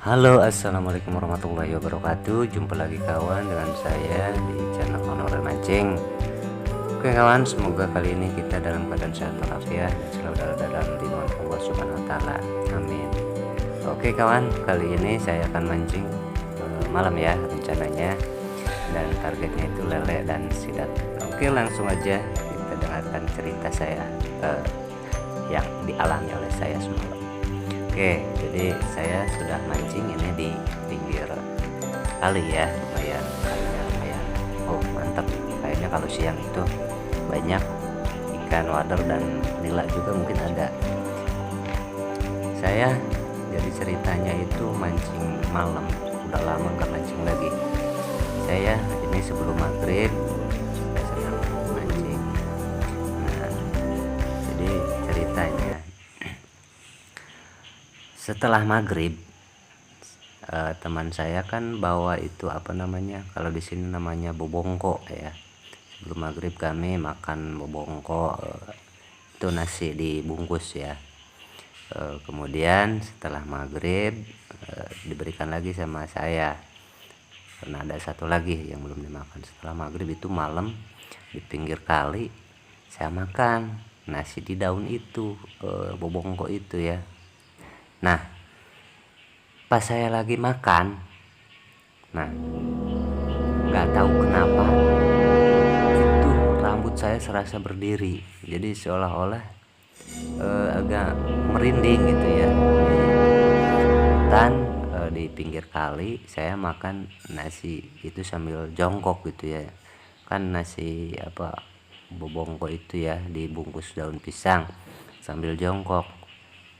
Halo, assalamualaikum warahmatullahi wabarakatuh. Jumpa lagi kawan dengan saya di channel Honorel Mancing. Oke kawan, semoga kali ini kita dalam keadaan sehat walafiat dan selalu dalam lindungan Allah Subhanahu wa Ta'ala. Amin. Oke kawan, kali ini saya akan mancing malam ya rencananya, dan targetnya itu lele dan sidat. Oke, langsung aja kita dengarkan cerita saya yang dialami oleh saya semalam. Oke, jadi saya sudah mancing ini di pinggir kali ya, lumayan kalinya lumayan. Oh mantap, kayaknya kalau siang itu banyak ikan wader dan nila juga mungkin ada. Saya jadi ceritanya itu mancing malam, udah lama nggak mancing lagi. Saya ini sebelum maghrib saya sedang mancing. Nah, jadi ceritanya setelah maghrib teman saya kan bawa itu apa namanya, kalau di sini namanya bobongko ya. Sebelum maghrib kami makan bobongko, itu nasi dibungkus ya. Kemudian setelah maghrib diberikan lagi sama saya, karena ada satu lagi yang belum dimakan. Setelah maghrib itu malam di pinggir kali saya makan nasi di daun itu, bobongko itu ya. Nah, pas saya lagi makan, nah nggak tahu kenapa itu rambut saya serasa berdiri, jadi seolah-olah agak merinding gitu ya. Dan di pinggir kali saya makan nasi itu sambil jongkok gitu ya, kan nasi apa bobongko itu ya dibungkus daun pisang sambil jongkok.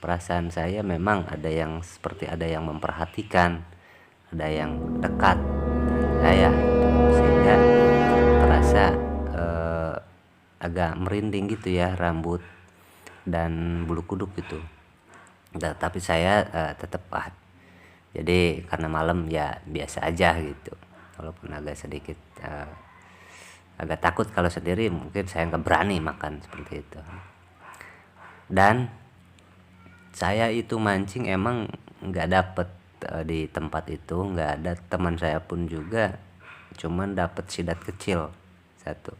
Perasaan saya memang ada yang seperti ada yang memperhatikan, ada yang dekat saya, sehingga terasa agak merinding gitu ya rambut dan bulu kuduk gitu. Nah, tapi saya tetap jadi karena malam ya biasa aja gitu, walaupun agak sedikit agak takut kalau sendiri, mungkin saya nggak berani makan seperti itu. Dan saya itu mancing emang nggak dapet di tempat itu, nggak ada. Teman saya pun juga cuman dapet sidat kecil satu.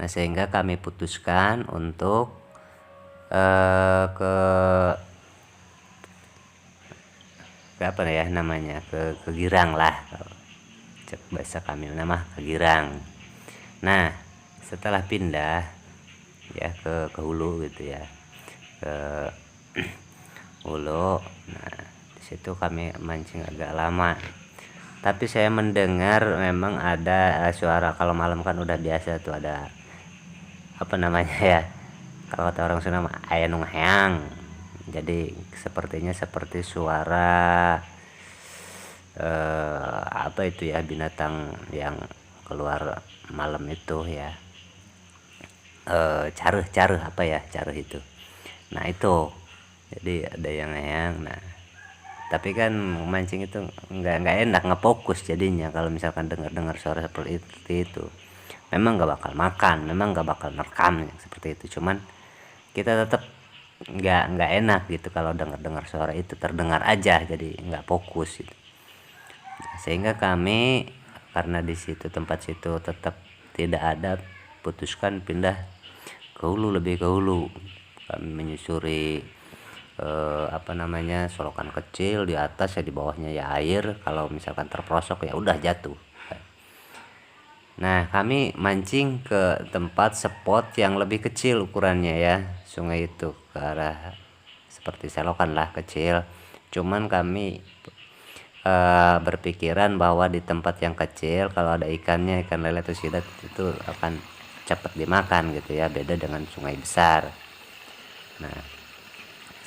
Nah, sehingga kami putuskan untuk ke apa ya namanya, ke girang lah, cek bahasa kami nama ke girang. Nah, setelah pindah ya ke hulu gitu ya, ke hulu. Nah, disitu kami mancing agak lama, tapi saya mendengar memang ada suara. Kalau malam kan udah biasa tuh ada apa namanya ya, kalau kata orang Sunda aya nu heang. Jadi sepertinya seperti suara apa itu ya, binatang yang keluar malam itu ya, caruh apa ya, caruh itu. Nah itu jadi ada yang nah, tapi kan mancing itu nggak enak ngefokus jadinya kalau misalkan dengar suara seperti itu. Memang nggak bakal makan, memang nggak bakal merekam seperti itu, cuman kita tetap nggak enak gitu kalau dengar suara itu terdengar aja, jadi nggak fokus gitu. Sehingga kami, karena di situ tempat situ tetap tidak ada, putuskan pindah ke hulu, lebih ke hulu. Kami menyusuri apa namanya, solokan kecil, di atas ya, di bawahnya ya air. Kalau misalkan terprosok ya udah jatuh. Nah, kami mancing ke tempat spot yang lebih kecil ukurannya ya, sungai itu ke arah seperti selokan lah kecil. Cuman kami berpikiran bahwa di tempat yang kecil kalau ada ikannya, ikan lele atau sidat itu akan cepat dimakan gitu ya, beda dengan sungai besar. Nah,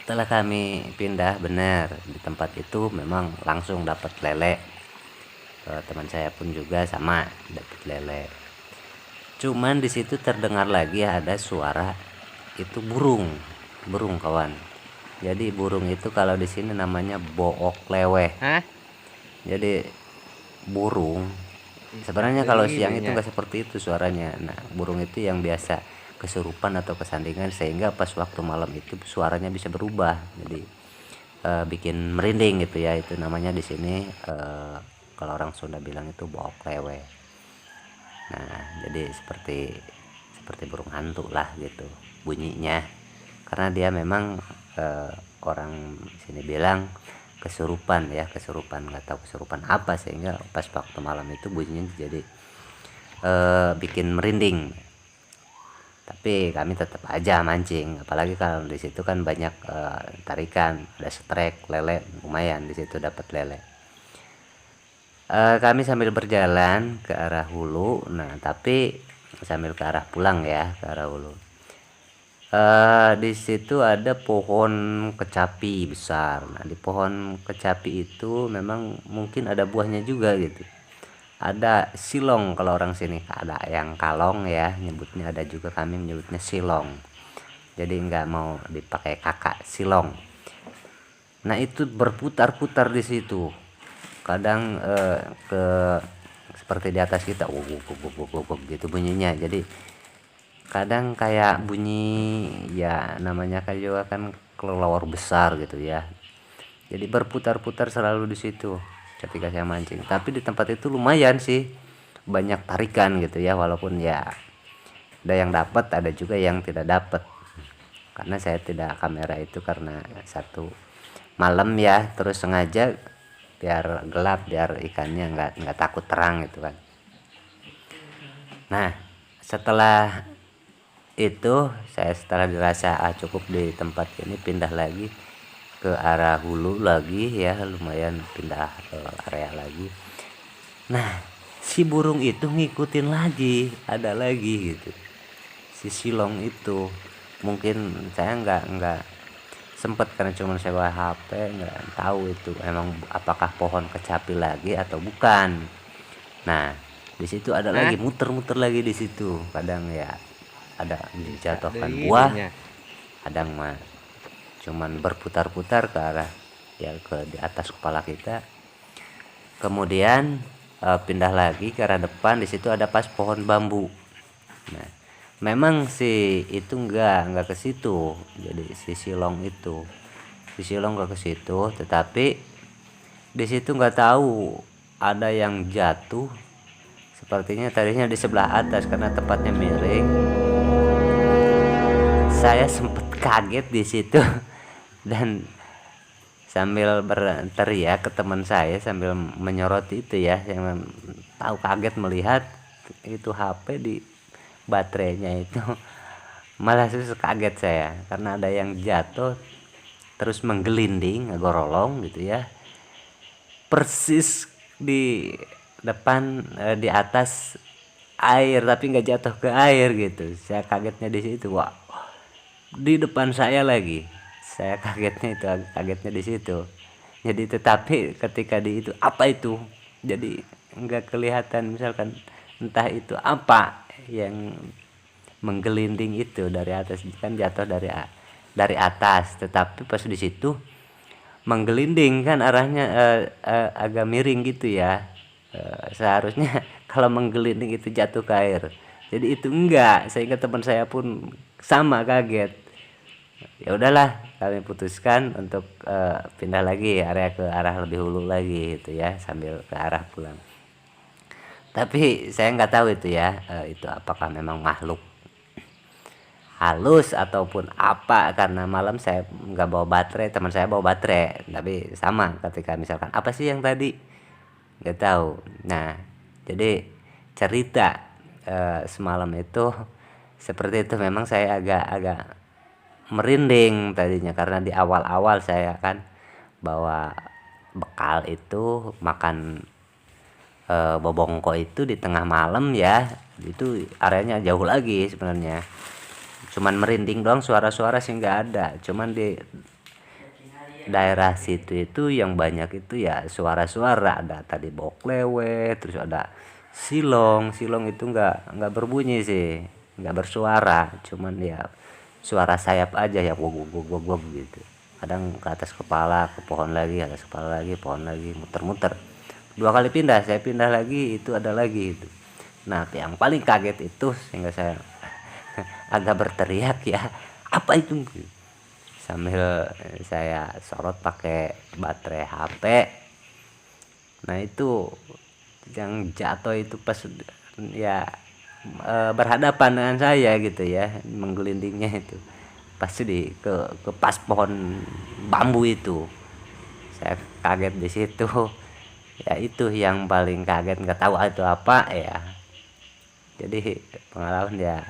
setelah kami pindah, benar di tempat itu memang langsung dapat lele. Teman saya pun juga sama dapat lele. Cuman di situ terdengar lagi ada suara itu burung kawan. Jadi burung itu kalau di sini namanya book leweh. Jadi burung sebenarnya kalau siang itu nggak seperti itu suaranya. Nah, burung itu yang biasa kesurupan atau kesandingan, sehingga pas waktu malam itu suaranya bisa berubah. Jadi bikin merinding gitu ya. Itu namanya di sini kalau orang Sunda bilang itu book lewe. Nah, jadi seperti burung hantu lah gitu bunyinya, karena dia memang orang sini bilang kesurupan ya, kesurupan, nggak tahu kesurupan apa, sehingga pas waktu malam itu bunyinya jadi bikin merinding. Tapi kami tetap aja mancing, apalagi kalau di situ kan banyak tarikan, ada strek lele, lumayan di situ dapat lele. Kami sambil berjalan ke arah hulu, nah tapi sambil ke arah pulang ya, ke arah hulu. Di situ ada pohon kecapi besar. Nah, di pohon kecapi itu memang mungkin ada buahnya juga gitu. Ada silong kalau orang sini, ada yang kalong ya nyebutnya, ada juga kami menyebutnya silong. Jadi nggak mau dipakai kakak, silong. Nah, itu berputar-putar di situ. Kadang ke seperti di atas kita, gitu bunyinya. Jadi kadang kayak bunyi ya, namanya kan juga kan kelelawar besar gitu ya. Jadi berputar-putar selalu di situ ketika saya mancing. Tapi di tempat itu lumayan sih, banyak tarikan gitu ya, walaupun ya ada yang dapat, ada juga yang tidak dapat. Karena saya tidak kamera itu karena satu malam ya, terus sengaja biar gelap, biar ikannya nggak takut terang gitu kan. Nah, setelah itu setelah dirasa cukup di tempat ini, pindah lagi ke arah hulu lagi ya, lumayan pindah area lagi. Nah, si burung itu ngikutin lagi, ada lagi gitu, si silong itu. Mungkin saya nggak sempet karena cuma sewa HP, nggak tahu itu emang apakah pohon kecapi lagi atau bukan. Nah, di situ ada lagi muter-muter lagi di situ. Kadang ya ada dijatuhkan buah, kadang mah cuman berputar-putar ke arah ya, ke di atas kepala kita. Kemudian pindah lagi ke arah depan, di situ ada pas pohon bambu. Nah, memang si itu enggak ke situ. Jadi si silong enggak ke situ, tetapi di situ enggak tahu ada yang jatuh. Sepertinya tadinya di sebelah atas karena tempatnya miring. Saya sempat kaget di situ dan sambil berteriak ke teman saya sambil menyoroti itu ya, yang tahu kaget melihat itu HP di baterainya itu. Malah kaget saya karena ada yang jatuh terus menggelinding, ngegorolong gitu ya, persis di depan di atas air, tapi nggak jatuh ke air gitu. Saya kagetnya di situ. Wah, di depan saya lagi, saya kagetnya di situ. Jadi tetapi ketika di itu apa itu, jadi nggak kelihatan, misalkan entah itu apa yang menggelinding itu dari atas, kan jatuh dari atas, tetapi pas di situ menggelinding kan arahnya agak miring gitu ya. Seharusnya kalau menggelinding itu jatuh ke air, jadi itu enggak, sehingga teman saya pun sama kaget. Ya udahlah, kami putuskan untuk pindah lagi area ke arah lebih hulu lagi gitu ya, sambil ke arah pulang. Tapi saya nggak tahu itu ya, itu apakah memang makhluk halus ataupun apa, karena malam saya nggak bawa baterai, teman saya bawa baterai, tapi sama ketika misalkan apa sih yang tadi, nggak tahu. Nah, jadi cerita semalam itu seperti itu. Memang saya agak merinding tadinya karena di awal-awal saya kan bawa bekal itu, makan bobongko itu di tengah malam ya, itu areanya jauh lagi sebenarnya, cuman merinding doang, suara-suara sih nggak ada. Cuman di daerah situ itu yang banyak itu ya suara-suara, ada tadi bok lewe, terus ada silong itu nggak berbunyi sih, nggak bersuara, cuman ya suara sayap aja ya, gog gitu. Kadang ke atas kepala, ke pohon lagi, atas kepala lagi, pohon lagi, muter-muter. 2 kali pindah, saya pindah lagi, itu ada lagi itu. Nah, yang paling kaget itu sehingga saya agak berteriak ya, apa itu, sambil saya sorot pakai baterai HP. Nah itu yang jatuh itu pas ya berhadapan dengan saya gitu ya, menggelindingnya itu pas ke pas pohon bambu itu. Saya kaget di situ. Ya itu yang paling kaget, nggak tahu itu apa ya. Jadi pengalaman ya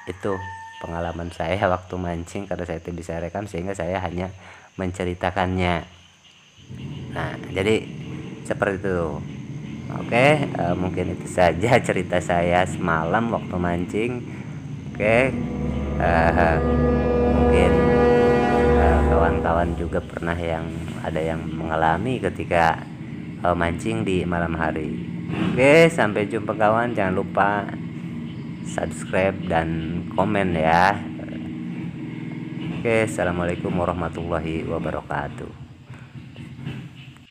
itu pengalaman saya waktu mancing, karena saya tidak bisa rekam sehingga saya hanya menceritakannya. Nah jadi seperti itu. Oke, mungkin itu saja cerita saya semalam waktu mancing. Oke, mungkin kawan-kawan juga pernah ada yang mengalami ketika mancing di malam hari. Oke, sampai jumpa kawan. Jangan lupa subscribe dan komen ya. Oke, assalamualaikum warahmatullahi wabarakatuh.